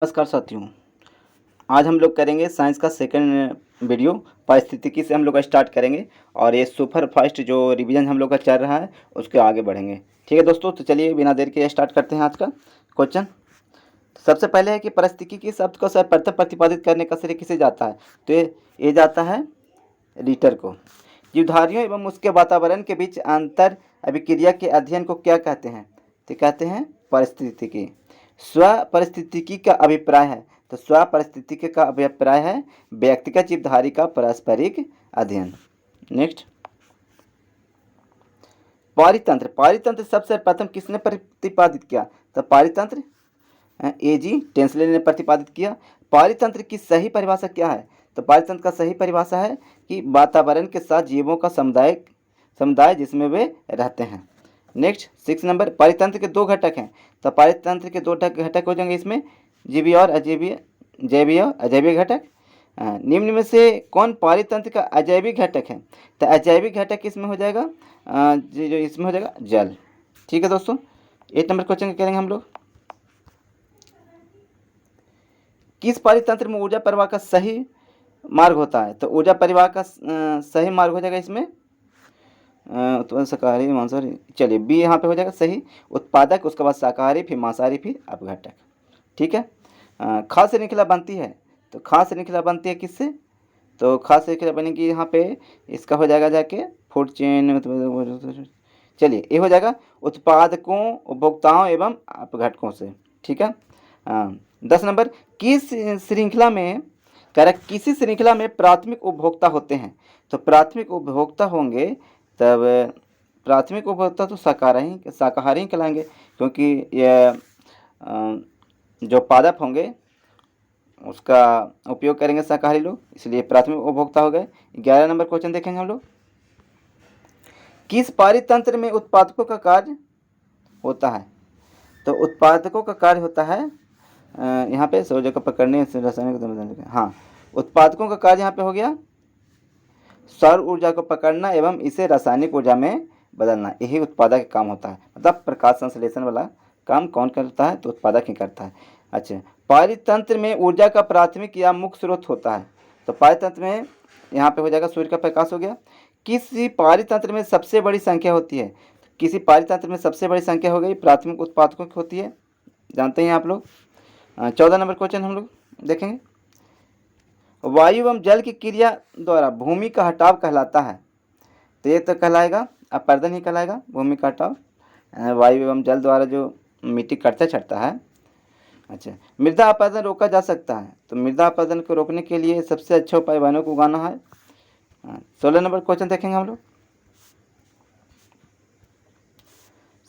नमस्कार साथियों। आज हम लोग करेंगे साइंस का सेकंड वीडियो। पारिस्थितिकी से हम लोग स्टार्ट करेंगे और ये सुपर फास्ट जो रिवीजन हम लोग का चल रहा है उसके आगे बढ़ेंगे। ठीक है दोस्तों, तो चलिए बिना देर के स्टार्ट करते हैं आज का क्वेश्चन। सबसे पहले है कि पारिस्थितिकी के शब्द को सर्वप्रथम प्रतिपादित करने का श्रेय किसे जाता है? तो ये जाता है रीटर को। जीवधारियों एवं उसके वातावरण के बीच अंतर अभिक्रिया के अध्ययन को क्या कहते हैं? तो कहते हैं पारिस्थितिकी। स्व परिस्थितिकी का अभिप्राय है, तो स्व परिस्थितिकी का अभिप्राय है व्यक्तिगत जीवधारी का पारस्परिक अध्ययन। नेक्स्ट, पारितंत्र। पारितंत्र सबसे प्रथम किसने प्रतिपादित किया? तो पारितंत्र एजी टेंसले ने प्रतिपादित किया। पारितंत्र की सही परिभाषा क्या है? तो पारितंत्र का सही परिभाषा है कि वातावरण के साथ जीवों का समुदाय जिसमें वे रहते हैं। नेक्स्ट 6 नंबर, पारितंत्र के दो घटक हैं। तो पारितंत्र के दो घटक हो जाएंगे इसमें जीवीय और अजैवीय, जैवीय अजैविक घटक। निम्न में से कौन पारितंत्र का अजैविक घटक है? तो अजैविक घटक इसमें हो जाएगा जो इसमें हो जाएगा जल। ठीक है दोस्तों, 8 नंबर क्वेश्चन करेंगे हम लोग। किस पारितंत्र में ऊर्जा प्रवाह का सही मार्ग होता है? तो ऊर्जा प्रवाह का सही मार्ग हो जाएगा इसमें तो शाकाहारी मांसाहारी, चलिए बी यहाँ पे हो जाएगा सही। उत्पादक, उसके बाद शाकाहारी, फिर मांसाहारी, फिर अपघटक। ठीक है। खाद्य श्रृंखला बनती है, तो खाद्य श्रृंखला बनती है किससे? तो खाद्य श्रृंखला बनेगी यहाँ पे, इसका हो जाएगा जाके फूड चेन। चलिए ये हो जाएगा उत्पादकों, उपभोक्ताओं एवं अपघटकों से। ठीक है। 10 नंबर, किसी श्रृंखला में प्राथमिक उपभोक्ता होते हैं? तो प्राथमिक उपभोक्ता होंगे तब प्राथमिक उपभोक्ता तो शाकाहारी कहलाएंगे, क्योंकि ये जो पादप होंगे उसका उपयोग करेंगे शाकाहारी लोग, इसलिए प्राथमिक उपभोक्ता हो गए। 11 नंबर क्वेश्चन देखेंगे हम लोग। किस पारितंत्र में उत्पादकों का कार्य होता है? तो उत्पादकों का कार्य होता है यहाँ पे सोजों को पकड़ने से रासायनिक, हाँ, उत्पादकों का कार्य यहाँ पे हो गया सौर ऊर्जा को पकड़ना एवं इसे रासायनिक ऊर्जा में बदलना, यही उत्पादक का काम होता है। मतलब प्रकाश संश्लेषण वाला काम कौन करता है? तो उत्पादक ही करता है। अच्छा, पारितंत्र में ऊर्जा का प्राथमिक या मुख्य स्रोत होता है? तो पारितंत्र में यहाँ पे हो जाएगा सूर्य का प्रकाश हो गया। किसी पारितंत्र में सबसे बड़ी संख्या होती है? किसी पारितंत्र में सबसे बड़ी संख्या हो गई प्राथमिक उत्पादकों की होती है, जानते हैं आप लोग। 14 नंबर क्वेश्चन हम लोग देखेंगे। वायु एवं जल की क्रिया द्वारा भूमि का हटाव कहलाता है? तो ये तो कहलाएगा अपरदन ही कहलाएगा, भूमि का हटाव। वायु एवं जल द्वारा जो मिट्टी कटता छटता है। अच्छा, मृदा अपरदन रोका जा सकता है? तो मृदा अपरदन को रोकने के लिए सबसे अच्छा उपाय वनों को उगाना है। 16 नंबर क्वेश्चन देखेंगे हम लोग।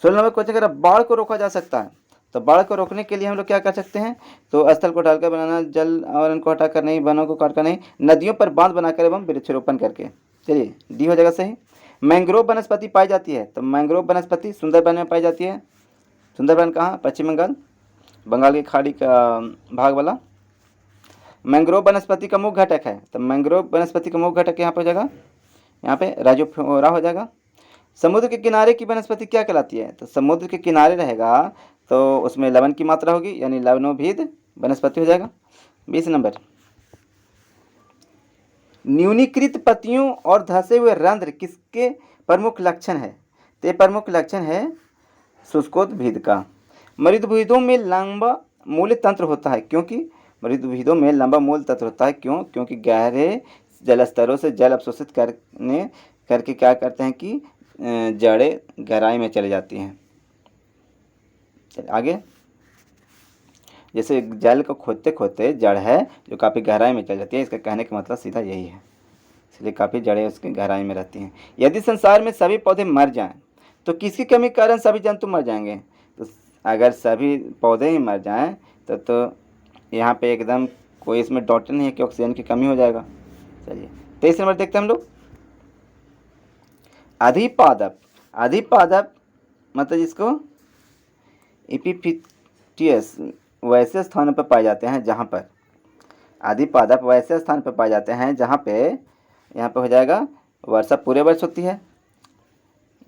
16 नंबर क्वेश्चन कह रहा बाढ़ को रोका जा सकता है? तो बाढ़ को रोकने के लिए हम लोग क्या कर सकते हैं? तो स्थल को ढालकर बनाना, जल आवरण को हटाकर नहीं, वनों को काटकर नहीं, नदियों पर बांध बनाकर एवं वृक्षारोपण करके। चलिए डी हो जाएगा सही। मैंग्रोव वनस्पति पाई जाती है? तो मैंग्रोव वनस्पति सुंदरबन में पाई जाती है। सुंदरबन कहाँ? पश्चिम बंगाल, बंगाल की खाड़ी का भाग वाला। मैंग्रोव वनस्पति का मुख्य घटक है? तो मैंग्रोव वनस्पति का मुख्य घटक यहाँ पर हो जाएगा, यहाँ पे राजोफोरा हो जाएगा। समुद्र के किनारे की वनस्पति क्या कहलाती है? तो समुद्र के किनारे रहेगा तो उसमें लवण की मात्रा होगी, यानी लवणोभिद वनस्पति हो जाएगा। 20 नंबर, न्यूनीकृत पत्तियों और धसे हुए रंध्र किसके प्रमुख लक्षण है? तो ये प्रमुख लक्षण है शुष्कोद्भिद का। मृदुभिदों में लंबा मूल तंत्र होता है, क्योंकि मृदुभिदों में लंबा मूल तंत्र होता है क्यों? क्योंकि गहरे जल स्तरों से जल अवशोषित करके क्या करते हैं कि जड़ें गहराई में चली जाती हैं। चलिए आगे, जैसे जल को खोदते खोदते जड़ है जो काफ़ी गहराई में चल जाती है, इसका कहने का मतलब सीधा यही है, इसलिए काफ़ी जड़ें उसकी गहराई में रहती हैं। यदि संसार में सभी पौधे मर जाएं तो किसकी कमी के कारण सभी जंतु मर जाएंगे? तो अगर सभी पौधे ही मर जाएं तो यहाँ पे एकदम कोई इसमें डॉट नहीं है कि ऑक्सीजन की कमी हो जाएगा। चलिए 23 नंबर देखते हैं हम लोग। अधिपादप। अधिपादप मतलब जिसको एपिफिटियस वैसे स्थानों पर पाए जाते हैं जहाँ पर, अधिपादप वैसे स्थान पर पाए जाते हैं जहाँ पे, यहाँ पे हो जाएगा वर्षा पूरे वर्ष होती है।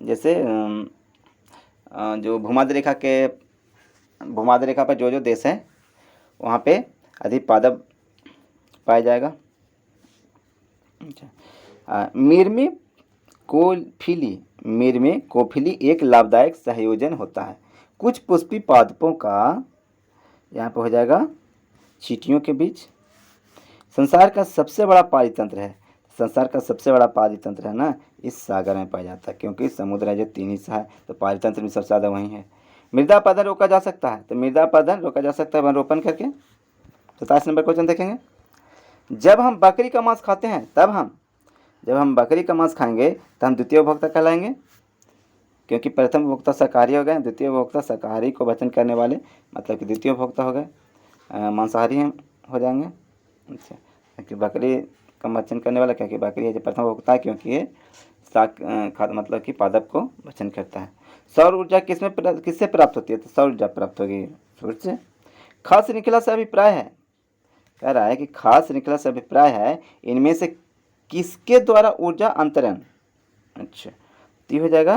जैसे जो भूमध्य रेखा पर जो जो देश हैं वहाँ पे अधिक पादप पाया जाएगा। अच्छा, मीर में कोफिली एक लाभदायक संयोजन होता है। कुछ पुष्पी पादपों का यहाँ पे हो जाएगा चींटियों के बीच। संसार का सबसे बड़ा पारितंत्र है, संसार का सबसे बड़ा पारितंत्र है ना, इस सागर में पाया जाता है, क्योंकि समुद्र है जो 3 हिस्सा है, तो पारितंत्र में सबसे ज़्यादा वहीं है। मृदा अपरदन रोका जा सकता है, तो मृदा अपरदन रोका जा सकता है वन रोपण करके। 27 नंबर क्वेश्चन देखेंगे। जब हम बकरी का मांस खाते हैं जब हम बकरी का मांस खाएंगे तो हम द्वितीय उपभोक्ता कहलाएंगे, क्योंकि प्रथम उपभोक्ता शाकाहारी हो गए, द्वितीय उपभोक्ता शाकाहारी को भक्षण करने वाले, मतलब कि द्वितीय उपभोक्ता हो गए, मांसाहारी हो जाएंगे। अच्छा, क्योंकि बकरी का भक्षण करने वाला, क्योंकि बकरी है जो प्रथम उपभोक्ता है, क्योंकि ये मतलब कि पादप को भक्षण करता है। सौर ऊर्जा किससे प्राप्त होती है, तो सौर ऊर्जा प्राप्त होगी सूर्य से। खास श्रृंखला से अभिप्राय है, कह रहा है कि खास श्रृंखला से अभिप्राय है इनमें से किसके द्वारा ऊर्जा अंतरण। अच्छा, तो हो जाएगा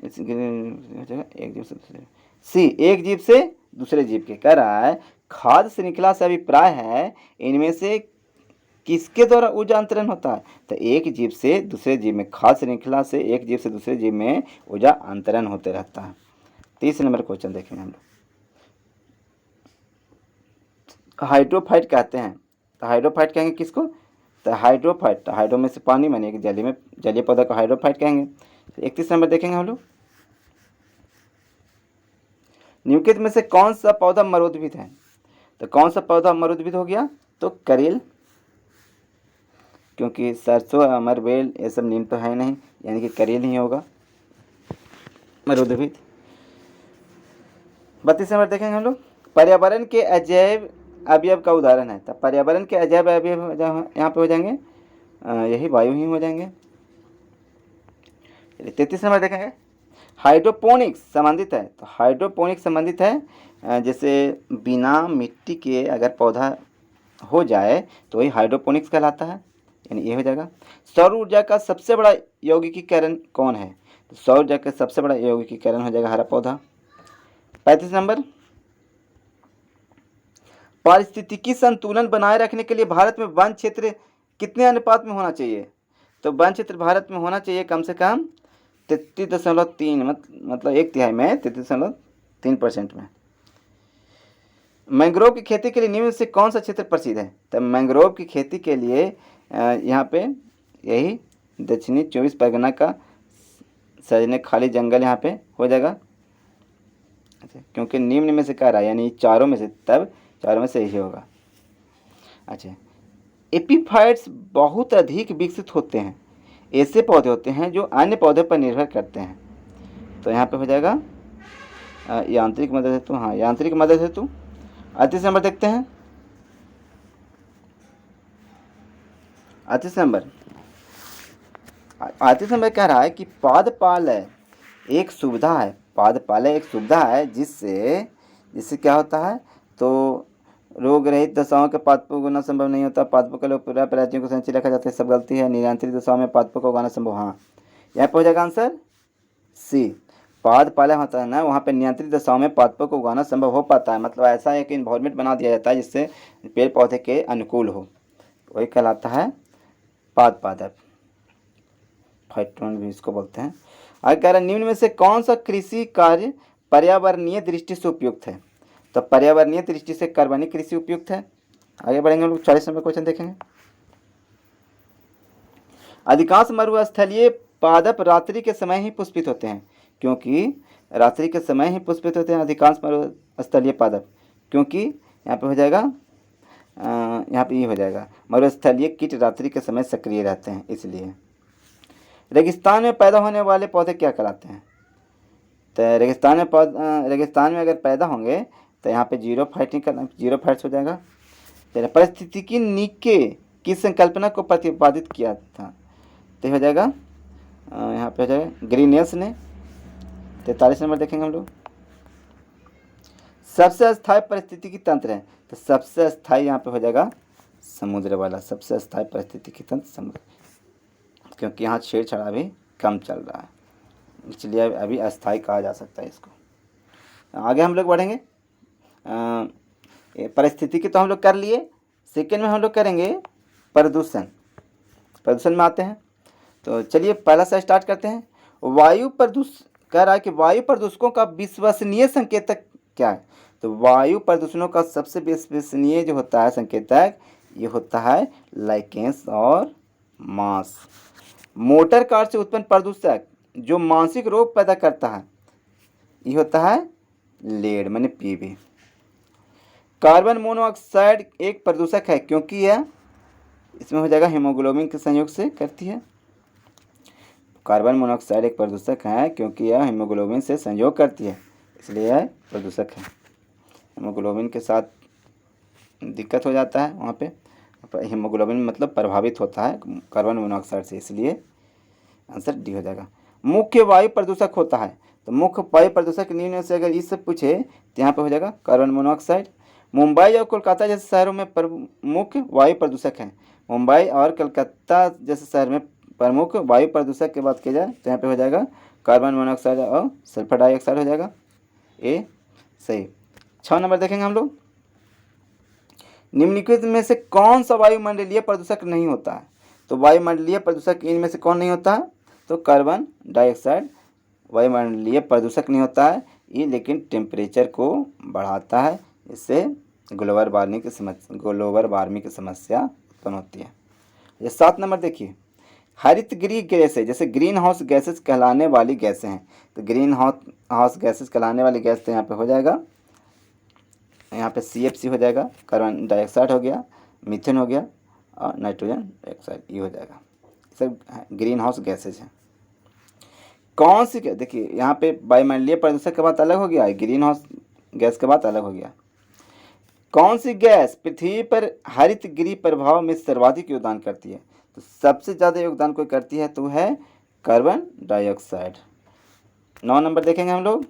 एक जीव से दूसरे, सी एक जीव से दूसरे जीव के। कह रहा है खाद्य श्रृंखला से अभिप्राय है इनमें से किसके द्वारा ऊर्जा अंतरण होता है, तो एक जीव से दूसरे जीव में, खाद्य श्रृंखला से एक जीव से दूसरे जीव में ऊर्जा अंतरण होते रहता है। 30 नंबर क्वेश्चन देखेंगे हम लोग। हाइड्रोफाइट कहते हैं, तो हाइड्रोफाइट कहेंगे किसको, तो हाइड्रोफाइट, हाइड्रो में से पानी माने जलीय पौधा को हाइड्रोफाइट कहेंगे। 31 नंबर देखेंगे हम लोग। निम्नलिखित में से कौन सा पौधा मरोद्भिद है, तो कौन सा पौधा मरोद्भिद हो गया, तो करेल, क्योंकि सरसों अमर बेल ये सब नीम तो है नहीं, यानी कि करेल ही होगा मरोद्भिद। 32 नंबर देखेंगे हम लोग। पर्यावरण के अजैव अवयव का उदाहरण है, तो पर्यावरण के अजैव अवयव यहाँ पे हो जाएंगे यही वायु ही हो जाएंगे। 33 नंबर देखेंगे। हाइड्रोपोनिक्स संबंधित है, तो हाइड्रोपोनिक्स संबंधित है जैसे बिना मिट्टी के अगर पौधा हो जाए तो वही हाइड्रोपोनिक्स कहलाता है, यानी ये हो जाएगा। सौर ऊर्जा का सबसे बड़ा यौगिकीकरण कौन है, तो सौर ऊर्जा का सबसे बड़ा यौगिकीकरण हो जाएगा हरा पौधा। 35 नंबर। पारिस्थितिकी संतुलन बनाए रखने के लिए भारत में वन क्षेत्र कितने अनुपात में होना चाहिए, तो वन क्षेत्र भारत में होना चाहिए कम से कम 33.3, मतलब 1/3 में 33.3% में। मैंग्रोव की खेती के लिए निम्न से कौन सा क्षेत्र प्रसिद्ध है, तो मैंग्रोव की खेती के लिए यहाँ पे यही दक्षिणी 24 परगना का सजने खाली जंगल यहाँ पे हो जाएगा। अच्छा, क्योंकि निम्न में से कह रहा है, यानी चारों में से, तब चारों में से यही होगा। अच्छा, एपीफाइट्स बहुत अधिक विकसित होते हैं, ऐसे पौधे होते हैं जो अन्य पौधे पर निर्भर करते हैं, तो यहाँ पे हो जाएगा यांत्रिक मदद हेतु, हाँ यांत्रिक मदद हेतु। 38 नंबर देखते हैं। 38 नंबर कह रहा है कि पादपालय एक सुविधा है, जिससे क्या होता है, तो रोग रहित दशाओं के पादपों को उगाना संभव नहीं होता, पादपों के लिए पूरा प्रजातियों को संचित रखा जाता है, सब गलती है। नियंत्रित दशाओं में पादपों को उगाना संभव, हाँ यहाँ पे हो जाएगा आंसर सी। पादपालय होता है ना, वहाँ पे नियंत्रित दशाओं में पादपों को उगाना संभव हो पाता है, मतलब ऐसा एक इन्वायरमेंट बना दिया जाता है जिससे पेड़ पौधे के अनुकूल हो, वही कहलाता है पादप, फाइटोन भी इसको बोलते हैं। आगे कह रहा है निम्न में से कौन सा कृषि कार्य पर्यावरणीय दृष्टि से उपयुक्त है, तो पर्यावरणीय दृष्टि से कार्बनिक कृषि उपयुक्त है। आगे बढ़ेंगे हम लोग। 40 नंबर क्वेश्चन देखेंगे। अधिकांश मरुस्थलीय पादप रात्रि के समय ही पुष्पित होते हैं, क्योंकि रात्रि के समय ही पुष्पित होते हैं अधिकांश मरुस्थलीय पादप, क्योंकि यहाँ पे हो जाएगा यहाँ पे ये हो जाएगा मरुस्थलीय कीट रात्रि के समय सक्रिय रहते हैं, इसलिए। रेगिस्तान में पैदा होने वाले पौधे क्या कहलाते हैं, तो रेगिस्तान में अगर पैदा होंगे तो यहाँ पे जीरो फाइट्स हो जाएगा। परिस्थितिकी नीचे की संकल्पना को प्रतिपादित किया था, तो हो जाएगा यहाँ पे हो जाएगा ग्रीनियस ने। 43 नंबर देखेंगे हम लोग। सबसे अस्थायी परिस्थितिकी तंत्र है, तो सबसे अस्थायी यहाँ पे हो जाएगा समुद्र वाला, सबसे अस्थायी परिस्थितिकी तंत्र समुद्र, क्योंकि यहाँ छेड़छाड़ भी कम चल रहा है, इसलिए अभी अस्थायी कहा जा सकता है इसको। आगे हम लोग बढ़ेंगे। परिस्थितिकी तो हम लोग कर लिए। सेकेंड में हम लोग करेंगे प्रदूषण। प्रदूषण में आते हैं, तो चलिए पहला से स्टार्ट करते हैं। वायु प्रदूषण कह रहा है कि वायु प्रदूषकों का विश्वसनीय संकेतक क्या है। तो वायु प्रदूषणों का सबसे विश्वसनीय जो होता है संकेतक, ये होता है लाइकेंस और मास। मोटर कार से उत्पन्न प्रदूषक जो मानसिक रोग पैदा करता है, ये होता है लेड माने पीबी। कार्बन मोनोऑक्साइड एक प्रदूषक है क्योंकि यह इसमें हो जाएगा हीमोग्लोबिन के संयोग से करती है। कार्बन मोनोऑक्साइड एक प्रदूषक है क्योंकि यह हीमोग्लोबिन से संयोग करती है, इसलिए यह प्रदूषक है। हीमोग्लोबिन के साथ दिक्कत हो जाता है वहाँ पे, हीमोग्लोबिन मतलब प्रभावित होता है कार्बन मोनोऑक्साइड से, इसलिए आंसर डी हो जाएगा। मुख्य वायु प्रदूषक होता है, तो मुख्य वायु प्रदूषक निम्न में से अगर इससे पूछे तो यहाँ पे हो जाएगा कार्बन मोनोऑक्साइड। मुंबई और कोलकाता जैसे शहरों में प्रमुख वायु प्रदूषक हैं। मुंबई और कलकत्ता जैसे शहर में प्रमुख वायु प्रदूषक की बात की जाए तो यहाँ पे हो जाएगा कार्बन मोनोऑक्साइड और सल्फर डाइऑक्साइड हो जाएगा, ए सही। 6 नंबर देखेंगे हम लोग। निम्नलिखित में से कौन सा वायुमंडलीय प्रदूषक नहीं होता है। तो वायुमंडलीय प्रदूषक इनमें से कौन नहीं होता है, तो कार्बन डाइऑक्साइड वायुमंडलीय प्रदूषक नहीं होता है ये, लेकिन टेम्परेचर को बढ़ाता है, इससे ग्लोबल वार्मिंग की समस्या उत्पन्न होती है। ये 7 नंबर देखिए। हरित गृह गैसें जैसे ग्रीन हाउस गैसेस कहलाने वाली गैसें हैं। तो ग्रीन हाउस गैसेस कहलाने वाली गैस तो यहाँ पे हो जाएगा, यहाँ पे CFC हो जाएगा, कार्बन डाइऑक्साइड हो गया, मीथेन हो गया और नाइट्रोजन डाइऑक्साइड, ये हो जाएगा। सब ग्रीन हाउस गैसेज हैं। कौन सी देखिए यहाँ पे वायुमंडलीय प्रदूषक के बाद अलग हो गया है, ग्रीन हाउस गैस के बाद अलग हो गया। कौन सी गैस पृथ्वी पर हरित गृह प्रभाव में सर्वाधिक योगदान करती है। तो सबसे ज़्यादा योगदान कोई करती है तो है कार्बन डाइऑक्साइड। 9 नंबर देखेंगे हम लोग।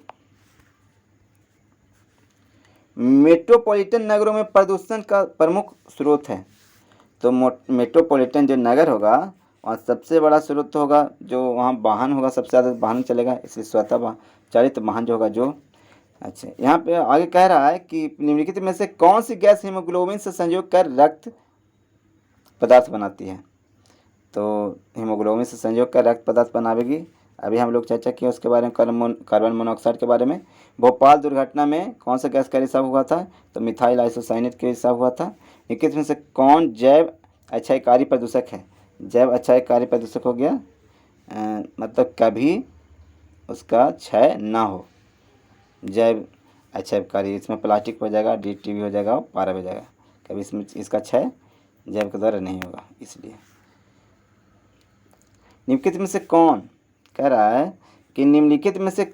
मेट्रोपॉलिटन नगरों में प्रदूषण का प्रमुख स्रोत है। तो मेट्रोपॉलिटन जो नगर होगा वहाँ सबसे बड़ा स्रोत होगा, जो वहाँ वाहन होगा सबसे ज़्यादा वाहन चलेगा, इसलिए स्वतः चालित वाहन जो होगा जो। अच्छा, यहाँ पे आगे कह रहा है कि निम्नलिखित में से कौन सी गैस हीमोग्लोबिन से संयोग कर रक्त पदार्थ बनाती है। तो हीमोग्लोबिन से संयोग कर रक्त पदार्थ बनावेगी। अभी हम लोग चर्चा किए उसके बारे में, कार्बन मोनोऑक्साइड के बारे में। भोपाल दुर्घटना में कौन सा गैस का रिसाव हुआ था, तो मिथाइल आइसोसाइनेट के रिसाव हुआ था। निम्नलिखित में से कौन जैव अच्छाईकारी प्रदूषक है। जैव अच्छाईकारी प्रदूषक हो गया मतलब कभी उसका क्षय ना हो, जैव अच्छाईकारी। इसमें प्लास्टिक हो जाएगा, DTV हो जाएगा और पारा हो जाएगा, कभी इसमें इसका क्षय जैव के द्वारा नहीं होगा। इसलिए निम्नलिखित में से कौन कह रहा है कि निम्नलिखित में से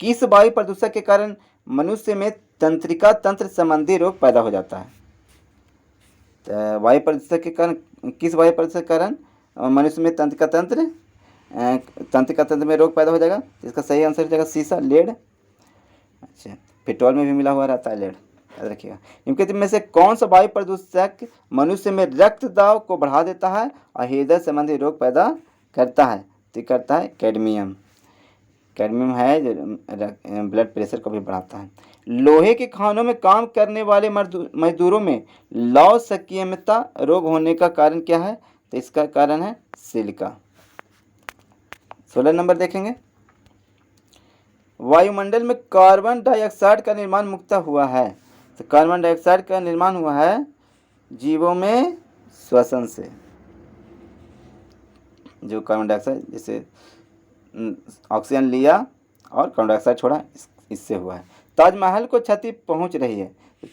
किस वायु प्रदूषक के कारण मनुष्य में तंत्रिका तंत्र संबंधी रोग पैदा हो जाता है। तो वायु प्रदूषक के कारण, किस वायु प्रदूषक के कारण मनुष्य में तंत्रिका तंत्र में रोग पैदा हो जाएगा। इसका सही आंसर हो जाएगा सीसा, लेड। अच्छा, पेट्रोल में भी मिला हुआ रहता है लेड, याद रखिएगा। निम्नलिखित में से कौन सा वायु प्रदूषक मनुष्य में रक्त दाब को बढ़ा देता है और हृदय संबंधी रोग पैदा करता है। तो करता है कैडमियम। कैडमियम है जो ब्लड प्रेशर को भी बढ़ाता है। लोहे के खानों में काम करने वाले मजदूरों में लौह संकीर्णता रोग होने का कारण क्या है। तो इसका कारण है सिलिका। 16 नंबर देखेंगे। वायुमंडल में कार्बन डाइऑक्साइड का निर्माण मुख्यतः हुआ है। तो कार्बन डाइऑक्साइड का निर्माण हुआ है जीवों में श्वसन से। जो कार्बन डाइऑक्साइड जैसे ऑक्सीजन लिया और कार्बन डाइऑक्साइड छोड़ा, इससे हुआ है। ताजमहल को क्षति पहुंच रही है।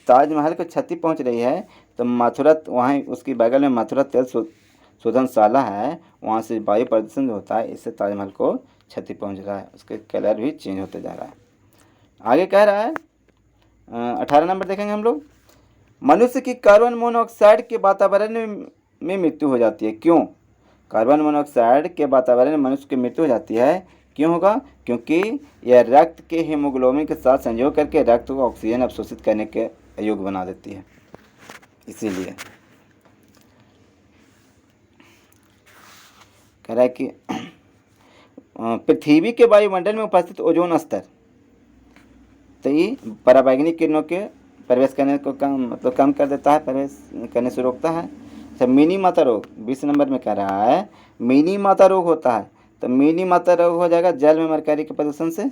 ताजमहल को क्षति पहुंच रही है तो मथुरा, वहाँ उसकी बगल में मथुरा तेल शोधनशाला है, वहाँ से वायु प्रदूषण होता है, इससे ताजमहल को क्षति पहुंच रहा है, उसके कलर भी चेंज होते जा रहा है। आगे कह रहा है 18 नंबर देखेंगे हम लोग। मनुष्य की कार्बन मोनोऑक्साइड के वातावरण में मृत्यु हो जाती है, क्यों। कार्बन मोनोऑक्साइड के वातावरण में मनुष्य की मृत्यु हो जाती है, क्यों होगा, क्योंकि यह रक्त के हीमोग्लोबिन के साथ संयोग करके रक्त को ऑक्सीजन अवशोषित करने के अयोग्य बना देती है, इसीलिए। कह रहा है कि पृथ्वी के वायुमंडल में उपस्थित ओजोन स्तर, तो ये पराबैंगनी किरणों के प्रवेश करने को कम कर देता है, प्रवेश करने से रोकता है। अच्छा, मिनी माता रोग 20 नंबर में कह रहा है मिनी माता रोग होता है, तो मिनी माता रोग हो जाएगा जल में मरकरी के प्रदूषण से,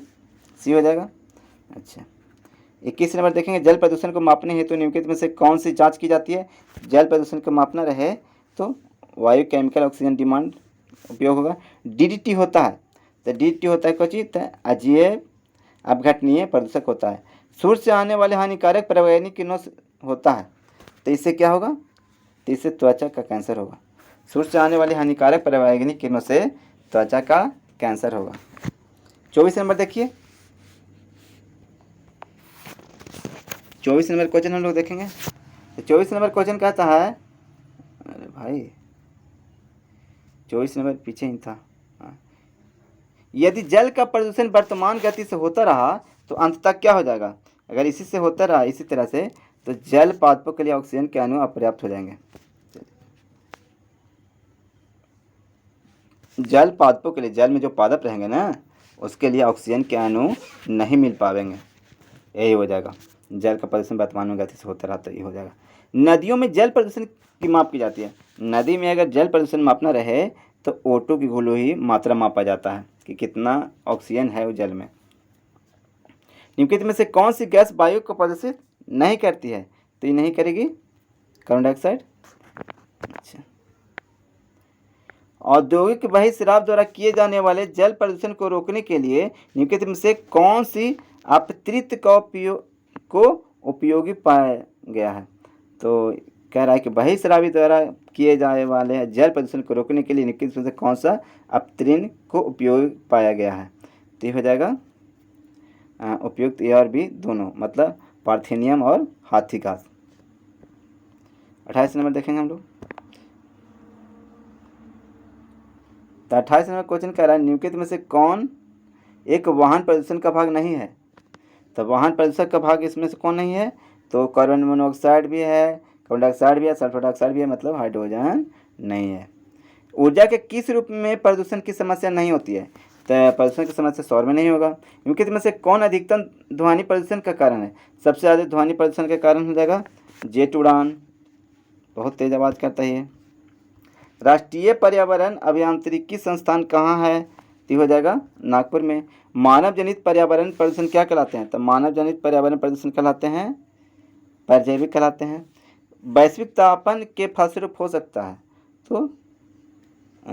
सी हो जाएगा। अच्छा, 21 नंबर देखेंगे, जल प्रदूषण को मापने हेतु निम्नलिखित में से कौन सी जांच की जाती है। जल प्रदूषण को मापना रहे तो वायु, केमिकल, ऑक्सीजन डिमांड उपयोग होगा। डीडीटी होता है, तो डीडीटी होता है कोची, तो अजीय अपघटनीय प्रदूषक होता है। सूर्य से आने वाले हानिकारक पराबैंगनी किरणों से होता है, तो इससे क्या होगा, तो इससे त्वचा का कैंसर होगा। सूर्य से आने वाली हानिकारक पराबैंगनी किरणों से त्वचा का कैंसर होगा। 24 नंबर देखिए, 24 नंबर क्वेश्चन हम लोग देखेंगे। तो 24 नंबर क्वेश्चन कहता है, अरे भाई 24 नंबर पीछे ही था। यदि जल का प्रदूषण वर्तमान गति से होता रहा तो अंततः क्या हो जाएगा। अगर इसी से होता रहा इसी तरह से, तो जल पादपों के लिए ऑक्सीजन के अणु अपर्याप्त हो जाएंगे। जल पादपों के लिए, जल में जो पादप रहेंगे ना, उसके लिए ऑक्सीजन के अणु नहीं मिल पाएंगे, यही हो जाएगा। जल का प्रदूषण वर्तमान में गति से होता रहा तो ये हो जाएगा। नदियों में जल प्रदूषण की माप की जाती है। नदी में अगर जल प्रदूषण मापना रहे तो O2 की घुलो ही मात्रा मापा जाता है कि कितना ऑक्सीजन है वो जल में। निम्नलिखित में से कौन सी गैस वायु को प्रदूषित नहीं करती है, तो ये नहीं करेगी, कार्बन डाइऑक्साइड। अच्छा, औद्योगिक बहिर्शराब द्वारा किए जाने वाले जल प्रदूषण को रोकने के लिए निम्नलिखित में से कौन सी अपत्रित का उपयोगी पाया गया है। तो कह रहा है कि बहिर्शराबी द्वारा किए जाने वाले जल प्रदूषण को रोकने के लिए निम्नलिखित में से कौन सा अपत्रिन को उपयोगी पाया गया है, तो हो जाएगा उपयुक्त ए और बी दोनों, मतलब पार्थेनियम और हाथी घास। 28 नंबर देखेंगे हम लोग। तो 28 नंबर क्वेश्चन कह रहा है निम्नलिखित में से कौन एक वाहन प्रदूषण का भाग नहीं है। तो वाहन प्रदूषण का भाग इसमें से कौन नहीं है, तो कार्बन मोनोऑक्साइड भी है, कार्बन डाइऑक्साइड भी है, सल्फर डाइऑक्साइड भी है, मतलब हाइड्रोजन नहीं है। ऊर्जा के किस रूप में प्रदूषण की समस्या नहीं होती है, तो प्रदूषण की समस्या सौर में नहीं होगा। निम्नलिखित में से कौन अधिकतम ध्वनि प्रदूषण का कारण है। सबसे ज़्यादा ध्वनि प्रदूषण का कारण हो जाएगा जेट उड़ान, बहुत तेज आवाज़ करता है। राष्ट्रीय पर्यावरण अभियांत्रिकी संस्थान कहाँ है, तो हो जाएगा नागपुर में। मानव जनित पर्यावरण प्रदूषण क्या कहलाते हैं, तो मानव जनित पर्यावरण प्रदूषण कहलाते हैं परजैविक कहलाते हैं। वैश्विक तापन के फलस्वरूप हो सकता है, तो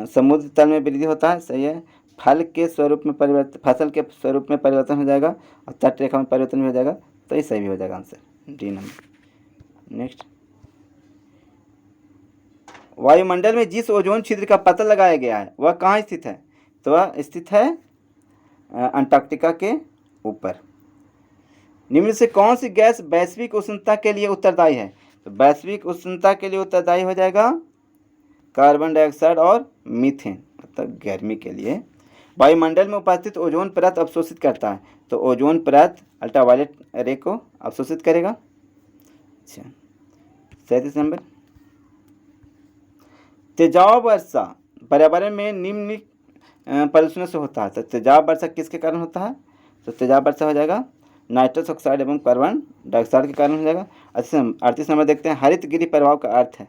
समुद्र तल में वृद्धि होता है, सही है। फल के स्वरूप में परिवर्तन, फसल के स्वरूप में परिवर्तन हो जाएगा और तटरेखा में परिवर्तन भी हो जाएगा, तो ये सही भी हो जाएगा आंसर, डी नंबर। नेक्स्ट, वायुमंडल में जिस ओजोन छिद्र का पता लगाया गया है वह कहाँ स्थित है, तो वह स्थित है अंटार्कटिका के ऊपर। निम्न से कौन सी गैस वैश्विक उष्णता के लिए उत्तरदायी है, तो वैश्विक उष्णता के लिए उत्तरदायी हो जाएगा कार्बन डाइऑक्साइड और मीथेन, मतलब गर्मी के लिए। वायुमंडल में उपस्थित ओजोन परत अवशोषित करता है, तो ओजोन परत अल्ट्रावायलेट रे को अवशोषित करेगा। अच्छा, 37 नंबर, तेजाब वर्षा पर्यावरण में निम्न प्रदूषण से होता है, तो तेजाब वर्षा किसके कारण होता है, तो तेजाब वर्षा हो जाएगा नाइट्रस ऑक्साइड एवं कार्बन डाइऑक्साइड के कारण हो जाएगा। 38 नंबर देखते हैं, हरित गृह प्रभाव का अर्थ है,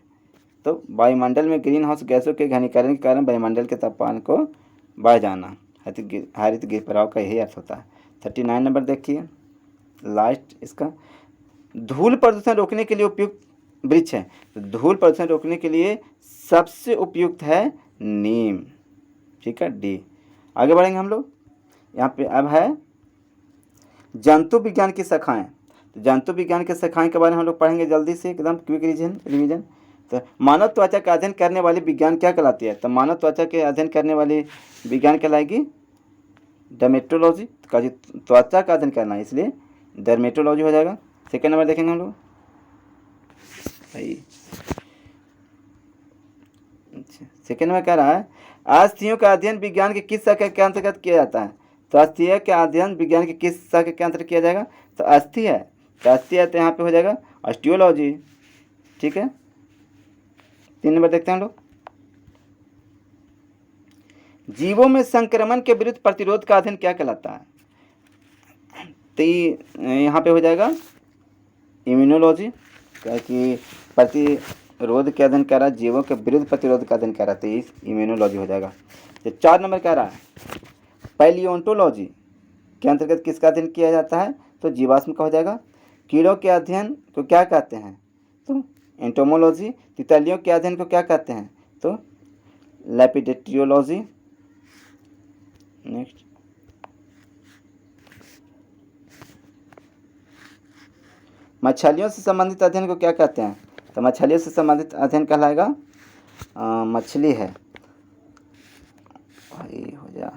तो वायुमंडल में ग्रीन हाउस गैसों के घनीकरण के कारण वायुमंडल के तापमान को बढ़ जाना, हरित गृह प्रभाव का यही अर्थ होता है। 39 नंबर देखिए लास्ट इसका, धूल प्रदूषण रोकने के लिए उपयुक्त वृक्ष है, तो धूल प्रदूषण रोकने के लिए सबसे उपयुक्त है नीम, ठीक है, डी। आगे बढ़ेंगे हम लोग, यहाँ पे अब है जंतु विज्ञान की शाखाएं। तो जंतु विज्ञान की शाखाएं के बारे में हम लोग पढ़ेंगे जल्दी से, एकदम क्विक रिवीजन। तो मानव त्वचा का अध्ययन करने वाली विज्ञान क्या कहलाती है, तो मानव त्वचा के अध्ययन करने वाली विज्ञान कहलाएगी डर्मेटोलॉजी, त्वचा का अध्ययन करना है इसलिए डर्मेटोलॉजी हो जाएगा। सेकेंड नंबर देखेंगे हम लोग, अच्छा सेकेंड में कह रहा है अस्थियों का अध्ययन विज्ञान के किस शाखा के अंतर्गत किया जाता है, तो अस्थि का अध्ययन विज्ञान के किस शाखा के अंतर्गत किया जाएगा, तो अस्थि है, तो अस्थि है तो यहाँ पे हो जाएगा ऑस्टियोलॉजी, ठीक है। 3 नंबर देखते हैं हम लोग, जीवों में संक्रमण के विरुद्ध प्रतिरोध का अध्ययन क्या कहलाता है, तो यहाँ पे हो जाएगा इम्यूनोलॉजी कि प्रतिरोध के अध्ययन कर रहा है, जीवों के विरुद्ध प्रतिरोध का अध्ययन कर रहा है, तो ये इम्यूनोलॉजी हो जाएगा। तो 4 नंबर कह रहा है पैलियोंटोलॉजी के अंतर्गत किसका अध्ययन किया जाता है, तो जीवाश्म का हो जाएगा। कीड़ों के अध्ययन को क्या कहते हैं, तो एंटोमोलॉजी। तितलियों के अध्ययन को क्या कहते हैं, तो लैपिडेट्रियोलॉजी। नेक्स्ट, मछलियों से संबंधित अध्ययन को क्या कहते हैं, तो मछलियों से संबंधित अध्ययन कहलाएगा मछली है, भाई हो जा,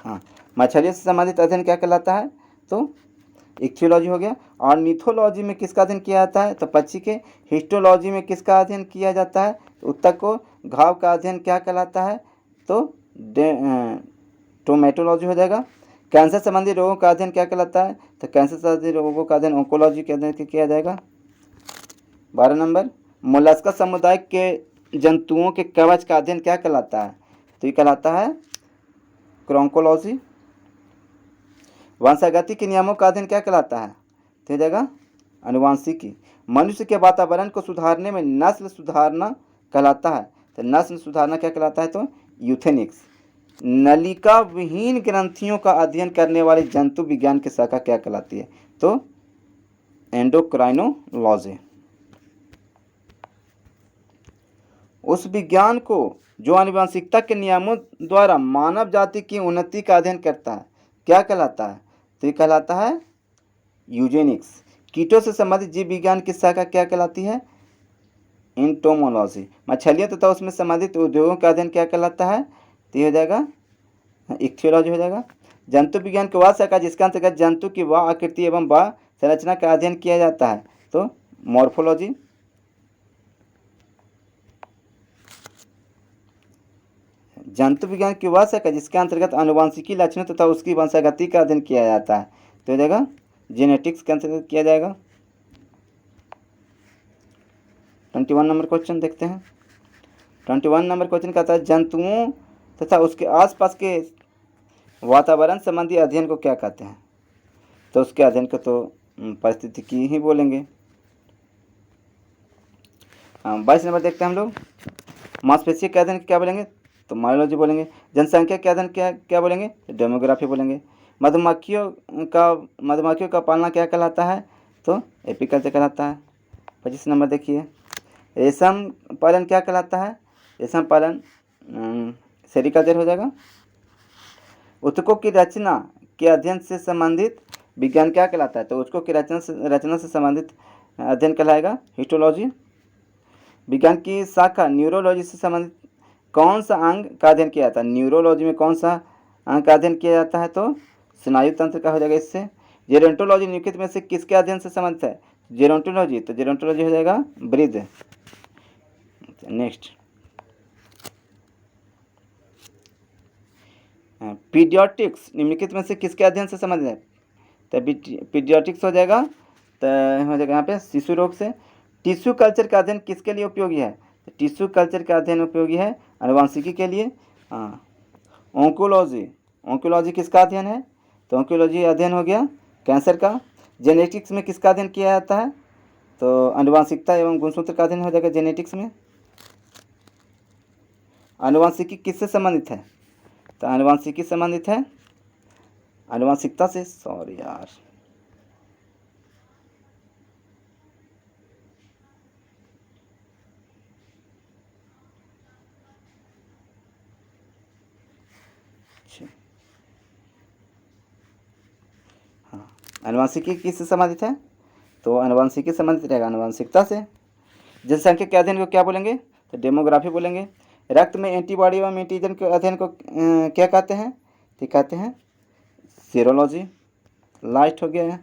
हाँ, मछलियों से संबंधित अध्ययन क्या कहलाता है, तो इक्थियोलॉजी हो गया। और नीथोलॉजी में किसका अध्ययन किया जाता है, तो पक्षी के। हिस्टोलॉजी में किसका अध्ययन किया जाता है, तो उत्तक को। घाव का अध्ययन क्या कहलाता है, तो टोमेटोलॉजी हो जाएगा। कैंसर संबंधी रोगों का अध्ययन क्या कहलाता है, तो कैंसर संबंधी रोगों का अध्ययन ओंकोलॉजी के अध्ययन किया जाएगा। 12 नंबर, मोलस्का समुदाय के जंतुओं के कवच का अध्ययन क्या कहलाता है, तो ये कहलाता है क्रोंकोलॉजी। वंशागति के नियमों का अध्ययन क्या कहलाता है, तो जगह अनुवांशिकी। मनुष्य के वातावरण को सुधारने में नस्ल सुधारना कहलाता है, तो नस्ल सुधारना क्या कहलाता है, तो यूथेनिक्स। नलिका विहीन ग्रंथियों का अध्ययन करने वाले जंतु विज्ञान की शाखा क्या कहलाती है, तो एंडोक्राइनोलॉजी। उस विज्ञान को जो आनुवंशिकता के नियमों द्वारा मानव जाति की उन्नति का अध्ययन करता है क्या कहलाता है, तो ये कहलाता है यूजेनिक्स। कीटों से संबंधित जीव विज्ञान की शाखा क्या कहलाती है, एंटोमोलॉजी। मछलियों तथा उसमें संबंधित उद्योगों का अध्ययन क्या कहलाता है, तो ये हो जाएगा इक्थियोलॉजी हो जाएगा। जंतु विज्ञान की वह शाखा जिसके अंतर्गत जंतु की वह आकृति एवं वह संरचना का अध्ययन किया जाता है, तो मॉर्फोलॉजी। जंतु विज्ञान की वह शाखा जिसके अंतर्गत आनुवंशिकी लक्षणों तथा उसकी वंशागति का अध्ययन किया जाता है, तो हो जाएगा जेनेटिक्स के अंतर्गत किया जाएगा। 21 नंबर क्वेश्चन देखते हैं। 21 नंबर क्वेश्चन कहता है जंतुओं तथा उसके आसपास के वातावरण संबंधी अध्ययन को क्या कहते हैं, तो उसके अध्ययन को तो पारिस्थितिकी ही बोलेंगे। 22 नंबर देखते हैं हम लोग। मांसपेशी के अध्ययन क्या बोलेंगे, तो मायोलॉजी बोलेंगे। जनसंख्या के अध्ययन क्या बोलेंगे, तो डेमोग्राफी बोलेंगे। मधुमक्खियों का पालना क्या कहलाता है, तो एपीकल्चर कहलाता है। 25 नंबर देखिए, रेशम पालन क्या कहलाता है, रेशम पालन सेरिकल्चर हो जाएगा। ऊतकों की रचना के अध्ययन से संबंधित विज्ञान क्या कहलाता है, तो ऊतकों की रचना से संबंधित अध्ययन कहलाएगा हिस्टोलॉजी। विज्ञान की शाखा न्यूरोलॉजी से संबंधित कौन सा अंग का अध्ययन किया जाता है, न्यूरोलॉजी में कौन सा अंग का अध्ययन किया जाता है, तो स्नायु तंत्र का हो जाएगा इससे। जेरोंटोलॉजी निम्नलिखित में से किसके अध्ययन से संबंधित है, जेरोंटोलॉजी, तो जेरोंटोलॉजी हो जाएगा वृद्ध। नेक्स्ट, पीडियाट्रिक्स निम्नलिखित में से किसके अध्ययन से संबंधित है, तो पीडियाट्रिक्स हो जाएगा, तो हो जाएगा यहाँ पे शिशु रोग से। टिश्यू कल्चर का अध्ययन किसके लिए उपयोगी है, तो टिश्यू कल्चर का अध्ययन उपयोगी है आनुवंशिकी के लिए। ओंकोलॉजी किसका अध्ययन है, तो ओंकोलॉजी अध्ययन हो गया कैंसर का। जेनेटिक्स में किसका अध्ययन किया जाता है, तो आनुवंशिकता एवं गुणसूत्र का अध्ययन हो जाएगा जेनेटिक्स में। आनुवंशिकी किससे संबंधित है, तो आनुवंशिकी संबंधित है आनुवंशिकता से, सॉरी यार, हाँ, आनुवंशिकी किससे संबंधित है, तो आनुवंशिकी संबंधित रहेगा आनुवंशिकता से। जनसंख्या के अध्ययन को क्या बोलेंगे, तो डेमोग्राफी बोलेंगे। रक्त में एंटीबॉडी एवं एंटीजन के अध्ययन को क्या कहते हैं, तो कहते हैं सीरोलॉजी। लास्ट हो गया है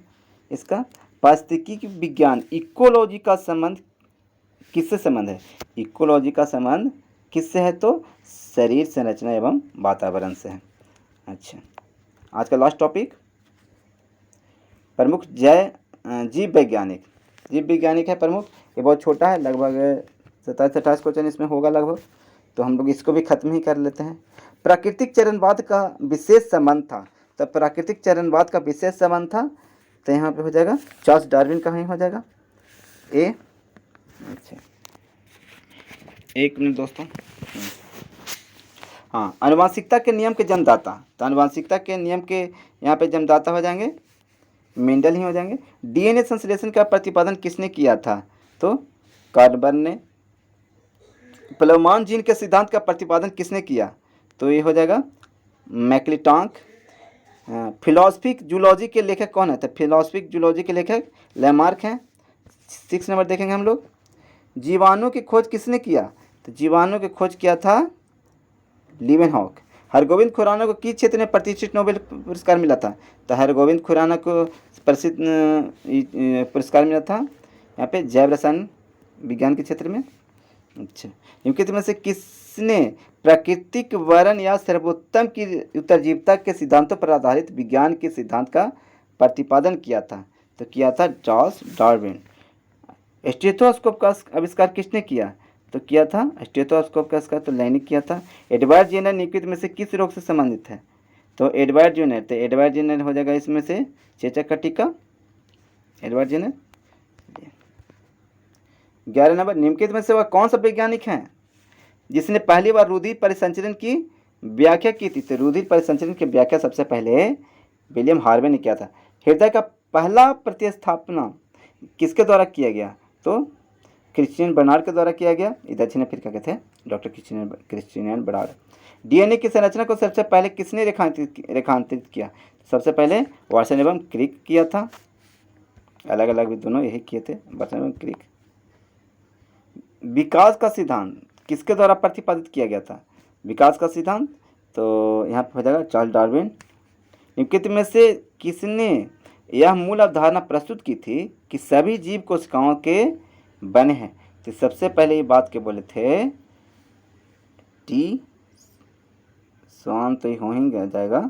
इसका। पारिस्थितिकी विज्ञान इकोलॉजी का संबंध किससे संबंध है, इकोलॉजी का संबंध किससे है, तो शरीर संरचना एवं वातावरण से है। अच्छा, आज का लास्ट टॉपिक प्रमुख जीव वैज्ञानिक है प्रमुख। ये बहुत छोटा है, लगभग 27-28 क्वेश्चन इसमें होगा लगभग, तो हम लोग इसको भी खत्म ही कर लेते हैं। प्राकृतिक चरणवाद का विशेष संबंध था, तो प्राकृतिक चरणवाद का विशेष संबंध था तो यहाँ पे हो जाएगा चार्ल्स डार्विन का ही हो जाएगा ए। अच्छा, एक मिनट दोस्तों। हाँ, आनुवांशिकता के नियम के जन्मदाता, तो आनुवांशिकता के नियम के यहाँ पे जन्मदाता हो जाएंगे मेंडल ही हो जाएंगे। डीएनए संश्लेषण का प्रतिपादन किसने किया था? तो कार्बन ने। प्लवमान जीन के सिद्धांत का प्रतिपादन किसने किया? तो ये हो जाएगा मैक्लिटांक। फिलॉसफिक जूलॉजी के लेखक कौन है? तो फिलॉसफिक जूलॉजी के लेखक लैमार्क हैं। 6 नंबर देखेंगे हम लोग। जीवाणु की खोज किसने किया? तो जीवाणु की खोज किया था लीवेनहॉक। हरगोविंद खुराना को किस क्षेत्र में प्रतिष्ठित नोबेल पुरस्कार मिला था? तो हरगोविंद खुराना को प्रसिद्ध पुरस्कार मिला था यहाँ पे जैव रसायन विज्ञान के क्षेत्र में। अच्छा, निम्नलिखित में से किसने प्राकृतिक वर्ण या सर्वोत्तम की उत्तरजीविता के सिद्धांतों पर आधारित विज्ञान के सिद्धांत का प्रतिपादन किया था? तो किया था चार्ल्स डार्विन। स्टेथोस्कोप का आविष्कार किसने किया? तो किया था स्टेथोस्कोप का आविष्कार तो लैनिक किया था। एडवर्ड जेनर निम्नलिखित में से किस रोग से संबंधित है? तो एडवर्ड जेनर, तो एडवर्ड जेनर हो जाएगा इसमें से चेचक का टीका, एडवर्ड जेनर। 11 नंबर, निम्नलिखित में से वह कौन सा वैज्ञानिक है जिसने पहली बार रुधिर परिसंचरण की व्याख्या की थी? तो रुधिर परिसंचरण की व्याख्या सबसे पहले विलियम हार्वे ने किया था। हृदय का पहला प्रतिस्थापना किसके द्वारा किया गया? तो क्रिश्चियन बर्नार्ड के द्वारा किया गया। ये दक्षिण अफ्रीका के थे डॉक्टर क्रिश्चियन बर्नार्ड। डीएनए की संरचना को सबसे पहले किसने रेखांकित किया? सबसे पहले वाटसन एवं क्रिक किया था। अलग अलग भी दोनों यही किए थे, वाटसन एवं क्रिक। विकास का सिद्धांत किसके द्वारा प्रतिपादित किया गया था? विकास का सिद्धांत तो यहाँ पे हो जाएगा चार्ल्स डार्विन। निम्नलिखित में से किसने यह मूल अवधारणा प्रस्तुत की थी कि सभी जीव कोशिकाओं के बने हैं? तो सबसे पहले ये बात के बोले थे टी स्वान, तो हो ही जाएगा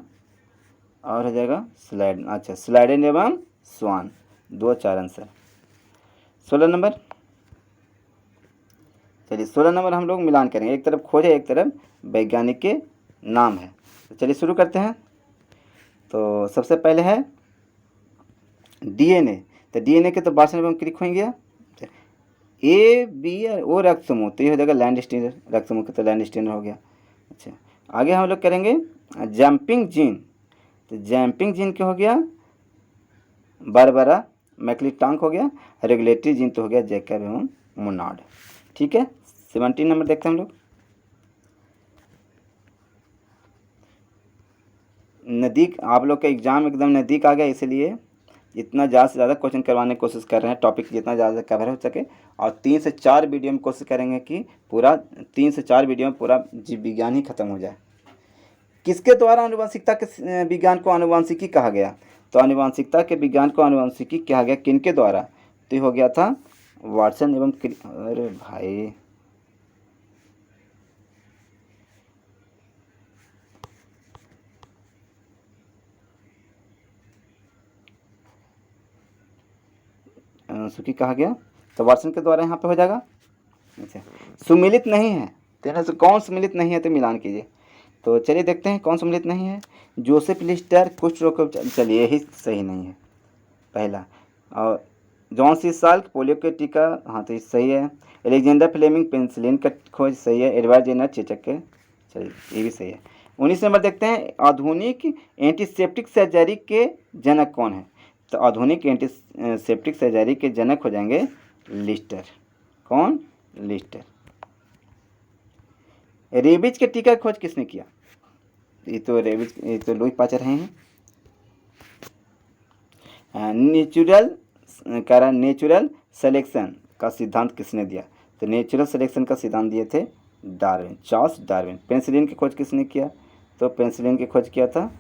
और हो जाएगा स्लाइड। अच्छा, स्लाइडेन एवं स्वान, 2-4 आंसर। 16 नंबर, चलिए 16 नंबर हम लोग मिलान करेंगे। एक तरफ खोज है, एक तरफ वैज्ञानिक के नाम है। तो चलिए शुरू करते हैं। तो सबसे पहले है डीएनए। तो डीएनए के तो वाटसन एवं क्रिक हो गया। ए बी और ओ रक्त समूह, तो ये हो जाएगा लैंडस्टीनर, रक्त समूह का तो लैंडस्टीनर हो गया। अच्छा, आगे हम लोग करेंगे जंपिंग जीन। तो जंपिंग जीन क्या हो गया? बारबरा मैक्लिटांक हो गया। रेगुलेटरी जीन तो हो गया जैकब एवं मोनार्ड। ठीक है, 17 नंबर देखते हैं हम लोग। नज़दीक आप लोग का एग्ज़ाम एकदम नज़दीक आ गया, इसलिए जितना ज़्यादा से ज़्यादा क्वेश्चन करवाने की कोशिश कर रहे हैं, टॉपिक जितना ज़्यादा कवर हो सके। और 3 से 4 वीडियो में कोशिश करेंगे कि पूरा 3 से 4 वीडियो में पूरा जीव विज्ञान ही खत्म हो जाए। किसके द्वारा आनुवंशिकता के विज्ञान को आनुवंशिकी कहा गया? तो आनुवंशिकता के विज्ञान को आनुवंशिकी कहा गया किनके द्वारा? तो ये हो गया था वाटसन एवं अरे भाई सुकी कहा गया, तो वाटसन के द्वारा यहाँ पे हो जाएगा। अच्छा, सुमिलित नहीं है, तो से कौन सुमिलित नहीं है? तो मिलान कीजिए। तो चलिए देखते हैं कौन सुमिलित नहीं है। जोसेफ लिस्टर कुष्ठ रोग, चलिए यही सही नहीं है पहला। और जॉन सी साल्क पोलियो के टीका, हाँ तो सही है। एलेक्जेंडर फ्लेमिंग पेंसिलिन का खोज, सही है। एडवर्ड जेनर चेचक के, चलिए ये भी सही है। 19 नंबर देखते हैं आधुनिक एंटीसेप्टिक सर्जरी के जनक कौन है? तो आधुनिक एंटीसेप्टिक सर्जरी के जनक हो जाएंगे लिस्टर। कौन? लिस्टर। रेबीज के टीका की खोज किसने किया? ये तो रेबीज, ये तो लुई पाचर हैं। नेचुरल सेलेक्शन का सिद्धांत किसने दिया? तो नेचुरल सिलेक्शन का सिद्धांत दिए थे डार्विन, चार्ल्स डार्विन। पेंसिलिन की खोज किसने किया? तो पेंसिलिन की खोज किया था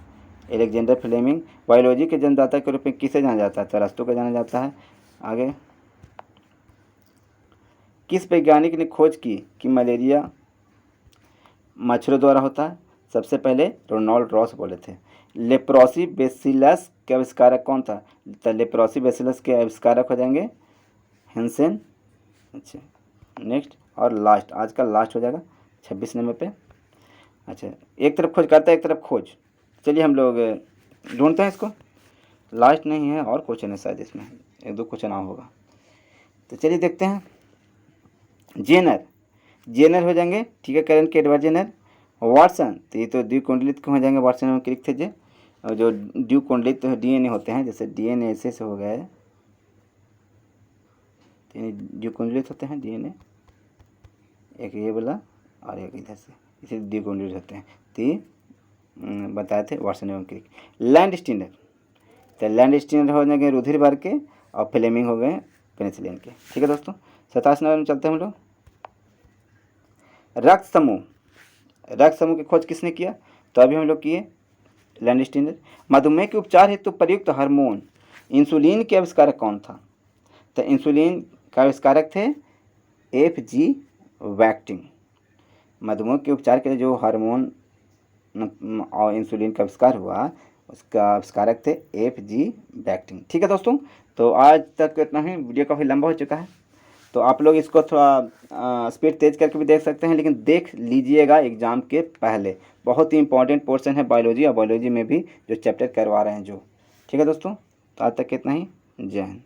एलेक्जेंडर फ्लेमिंग। बायोलॉजी के जन्मदाता के रूप में किसे जाना जाता है? तो अरस्तू को जाना जाता है। आगे, किस वैज्ञानिक ने खोज की कि मलेरिया मच्छरों द्वारा होता है? सबसे पहले रोनाल्ड रॉस बोले थे। लेप्रोसी बेसिलस के आविष्कारक कौन था? तो लेप्रोसी बेसिलस के आविष्कारक हो जाएंगे हेंसेन। अच्छा, नेक्स्ट और लास्ट, आज का लास्ट हो जाएगा 26 नंबर पे। अच्छा, एक तरफ खोज करता है, एक तरफ खोज। चलिए हम लोग ढूंढते हैं इसको। लास्ट नहीं है, और क्वेश्चन है शायद इसमें, 1-2 क्वेश्चन और होगा। तो चलिए देखते हैं। जेनर, जेनर हो जाएंगे, ठीक है, करेंट के एडवर्ड जेनर। वाटसन, तो ये तो द्विकुंडलित हो जाएंगे, वाटसन में क्लिक थे जे। और जो द्विकुंडलित डीएनए होते हैं, जैसे डीएनए ऐसे हो गया है, द्विकुंडलित होते हैं डीएनए, एक ये वाला और एक इधर से, इसे द्विकुंडलित होते हैं। तो बताए थे वाटसन एवं क्रिक। लैंड स्टीनर, तो लैंड स्टीनर हो जाएंगे रुधिर वर्ग के, और फ्लेमिंग हो गए पेनिसिलिन के। ठीक है दोस्तों, 27 नंबर में चलते हैं हम लोग। रक्त समूह, रक्त समूह की खोज किसने किया? तो अभी हम लोग किए, लैंड स्टीनर। मधुमेह के उपचार हेतु प्रयुक्त हार्मोन इंसुलिन के आविष्कारक कौन था? तो इंसुलिन का आविष्कारक थे F.G. वैक्टिंग। मधुमेह के उपचार के लिए जो हार्मोन और इंसुलिन का आविष्कार हुआ, उसका आविष्कारक थे F.G. वैक्टिंग। ठीक है दोस्तों, तो आज तक इतना ही, वीडियो काफ़ी लंबा हो चुका है, तो आप लोग इसको थोड़ा स्पीड तेज़ करके भी देख सकते हैं, लेकिन देख लीजिएगा एग्ज़ाम के पहले। बहुत ही इंपॉर्टेंट पोर्शन है बायोलॉजी, और बायोलॉजी में भी जो चैप्टर करवा रहे हैं जो। ठीक है दोस्तों, तो आज तक इतना ही। जय हिंद।